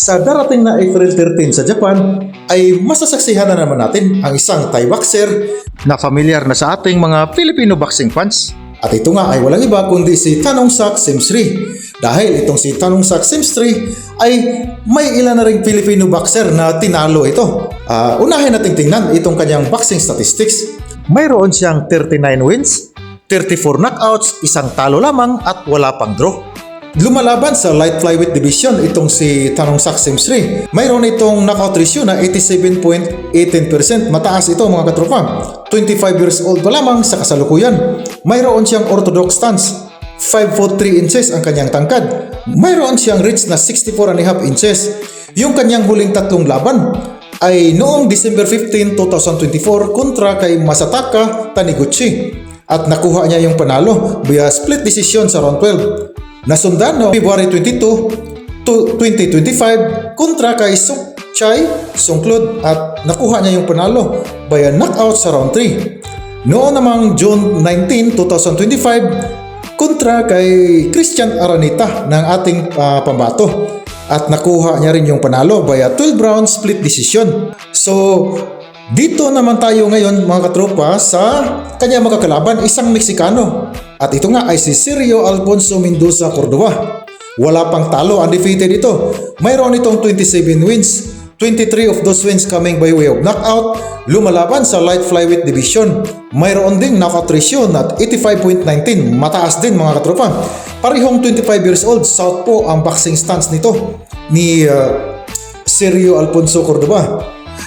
Sa darating na April 13 sa Japan, ay masasaksihan na naman natin ang isang Thai boxer na familiar na sa ating mga Filipino boxing fans. At ito nga ay walang iba kundi si Thanossak Singshri. Dahil itong si Thanossak Singshri ay may ilan na ring Filipino boxer na tinalo ito. Unahin nating tingnan itong kanyang boxing statistics. Mayroon siyang 39 wins, 34 knockouts, isang talo lamang at wala pang draw. Lumalaban sa light flyweight division itong si Thanossak Singshri. Mayroon itong knockout ratio na 87.18%. Mataas ito mga katropa. 25 years old pa lamang sa kasalukuyan. Mayroon siyang orthodox stance. 5 foot 3 inches ang kanyang tangkad. Mayroon siyang reach na 64.5 inches. Yung kanyang huling tatlong laban ay noong December 15, 2024 kontra kay Masataka Taniguchi. At nakuha niya yung panalo via split decision sa round 12. Nasundan no February 22, 2025 kontra kay Sukchai Songklod at nakuha niya yung panalo via knockout sa round 3. Noon namang June 19, 2025 kontra kay Christian Araneta ng ating pambato at nakuha niya rin yung panalo via 12 round split decision. So dito naman tayo ngayon mga katropa sa kanya magkakalaban, isang Meksikano. At ito nga ay si Sergio Alfonso Mendoza Cordova. Wala pang talo, undefeated ito. Mayroon itong 27 wins. 23 of those wins coming by way of knockout. Lumalaban sa light flyweight division. Mayroon ding knockout ratio na 85.19. Mataas din mga katropa. Parehong 25 years old. Southpaw ang boxing stance nito ni Sergio Alfonso Cordova.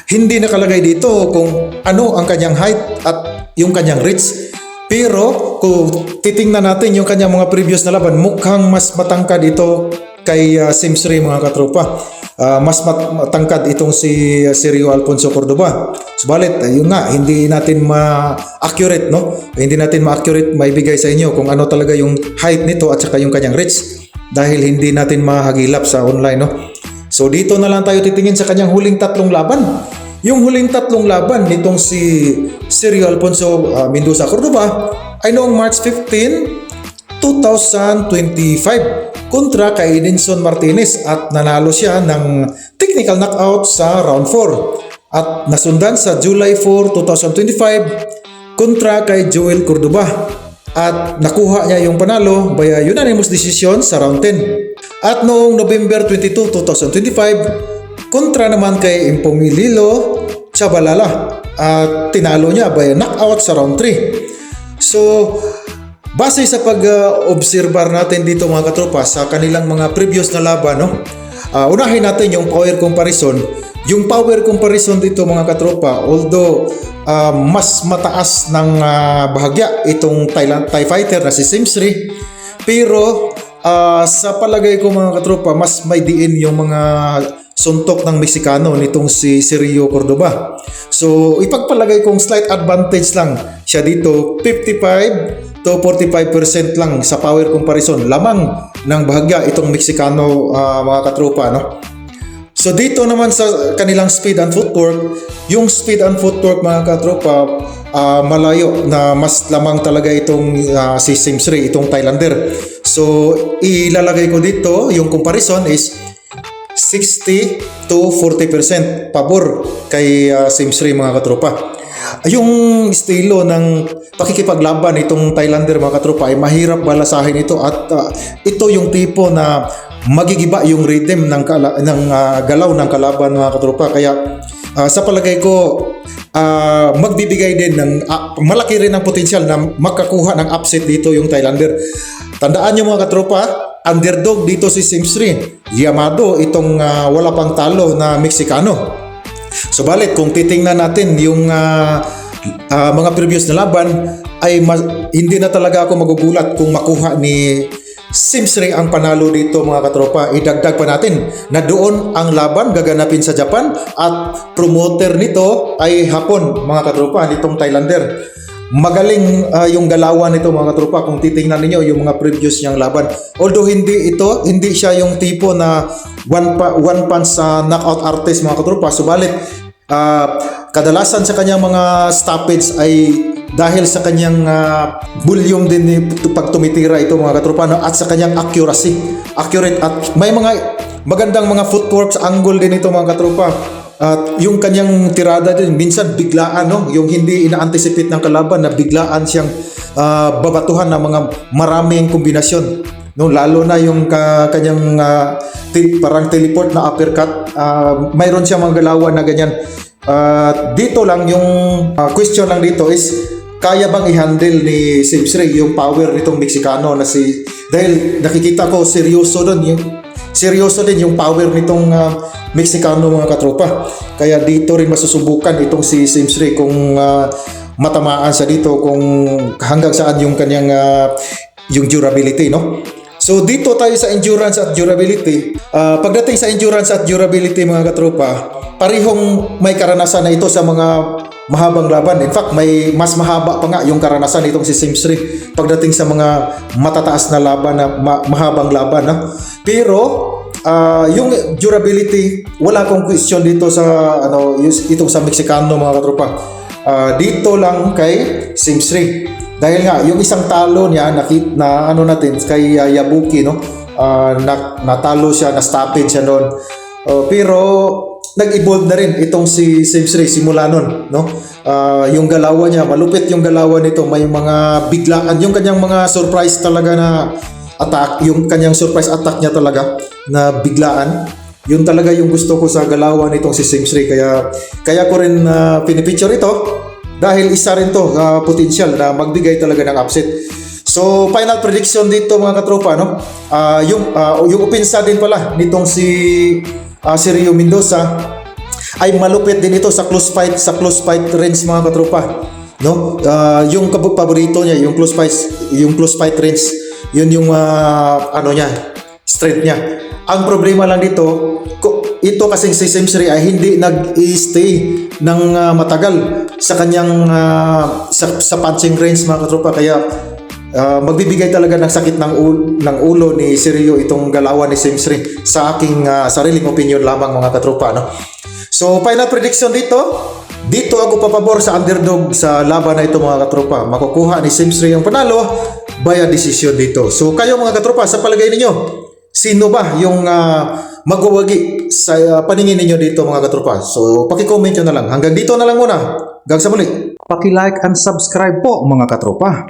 Hindi nakalagay dito kung ano ang kanyang height at yung kanyang reach. Pero kung titingnan natin yung kanyang mga previous na laban, mukhang mas matangkad ito kay Singshri mga katropa. Mas matangkad itong si Sergio Alfonso Cordova. Subalit, yun nga, hindi natin ma-accurate, no? Hindi natin ma-accurate maibigay sa inyo kung ano talaga yung height nito at saka yung kanyang reach. Dahil hindi natin mahagilap sa online, no? So dito na lang tayo titingin sa kanyang huling tatlong laban. Yung huling tatlong laban nitong si Sergio Alfonso Mendoza Cordova ay noong March 15, 2025 kontra kay Edinson Martinez at nanalo siya ng technical knockout sa round 4 at nasundan sa July 4, 2025 kontra kay Joel Cordova at nakuha niya yung panalo via unanimous decision sa round 10 at noong November 22, 2025 kontra naman kay Impomililo Chabalala at tinalo niya by knockout sa round 3. So, base sa pag-obserbar natin dito mga katropa sa kanilang mga previous na laban, no? Unahin natin yung power comparison. Yung power comparison dito mga katropa, although mas mataas ng bahagya itong Thai fighter na si Singshri, pero sa palagay ko mga katropa, mas may diin yung mga suntok ng Meksikano nitong si Sergio Cordova. So ipagpalagay kong slight advantage lang siya dito, 55 to 45% lang sa power comparison. Lamang ng bahagya itong Meksikano mga katropa, no? So dito naman sa kanilang speed and footwork, yung speed and footwork mga katropa, malayo na mas lamang talaga itong si Singshri, itong Thailander. So ilalagay ko dito, yung comparison is 60 to 40% pabor kay Singshri mga katropa. Yung estilo ng pakikipaglaban itong Thailander mga katropa ay mahirap balasahin ito at ito yung tipo na magigiba yung rhythm ng galaw ng kalaban mga katropa. Kaya sa palagay ko magbibigay din ng malaki rin ang potensyal na makakuha ng upset dito yung Thailander. Tandaan nyo mga katropa, underdog dito si Singshri. Yamado itong wala pang talo na Meksikano. Subalit kung titingnan natin yung mga previous na laban ay hindi na talaga ako magugulat kung makuha ni Singshri ang panalo dito mga katropa. Idagdag pa natin na doon ang laban gaganapin sa Japan at promoter nito ay Hapon mga katropa, nitong Thailander. Magaling yung galawan nito mga katropa kung titingnan niyo yung mga previous niyang laban. Although hindi siya yung tipo na one punch knockout artist mga katropa. Subalit kadalasan sa kanyang mga stoppage ay dahil sa kanyang volume din pag tumitira ito mga katropa, no? At sa kanyang accuracy, accurate at may mga Magandang mga footwork angle din ito mga katropa. At yung kanyang tirada din, minsan biglaan, no? Yung hindi ina-anticipate ng kalaban na biglaan siyang babatuhan ng mga maraming kombinasyon. No, lalo na yung kanyang parang teleport na uppercut, mayroon siyang mga galawan na ganyan. Dito lang yung question lang dito is kaya bang i-handle ni Simsray yung power nitong Meksikano na si, dahil nakikita ko seryoso din yung power nitong Meksikano mga katropa. Kaya dito rin masusubukan itong si Simsray kung matamaan siya dito, kung hanggang saan yung kanyang yung durability, no? So dito tayo sa endurance at durability. Pagdating sa endurance at durability mga katropa, parehong may karanasan na ito sa mga mahabang laban. In fact, may mas mahaba pa nga yung karanasan nitong si Simsray pagdating sa mga matataas na laban, na mahabang laban. Pero yung durability, wala akong question dito sa itong sa Meksikano mga katropa. Dito lang kay Simsray. Dahil nga yung isang talo niya na natin kay Yabuki, no? Natalo siya, na-stoppage siya noon. Pero nag-evolve na rin itong si Simsray simula noon, no? Yung galawan niya, malupit yung galawan nito, may mga biglaan, yung kanyang mga surprise talaga na attack, yung kanyang surprise attack niya talaga na biglaan. Yun talaga yung gusto ko sa galawan nitong si Simsray, kaya ko rin pinipicture ito. Dahil isa rin to potential na magbigay talaga ng upset. So final prediction dito mga katropa, no? Yung opensa din pala nitong si Rio Mendoza ay malupit din ito sa close fight range mga katropa, no? Yung paborito niya, yung close fight range, yun yung niya, strength niya. Ang problema lang dito, ito kasi si Simsray ay hindi nag-stay ng matagal sa kanyang sa punching range mga katropa, kaya magbibigay talaga ng sakit ng ulo ni Rio itong galawan ni Simsray, sa aking sariling opinion lamang mga katropa, no? So final prediction dito ako papabor sa underdog sa laban na ito mga katropa. Makukuha ni Simsray ang panalo via decision dito. So kayo mga katropa, sa palagay ninyo, sino ba yung magwawagi sa paningin ninyo dito mga katropa? So paki-comment nyo na lang. Hanggang dito na lang muna. Hanggang sa muli. Paki-like and subscribe po mga katropa.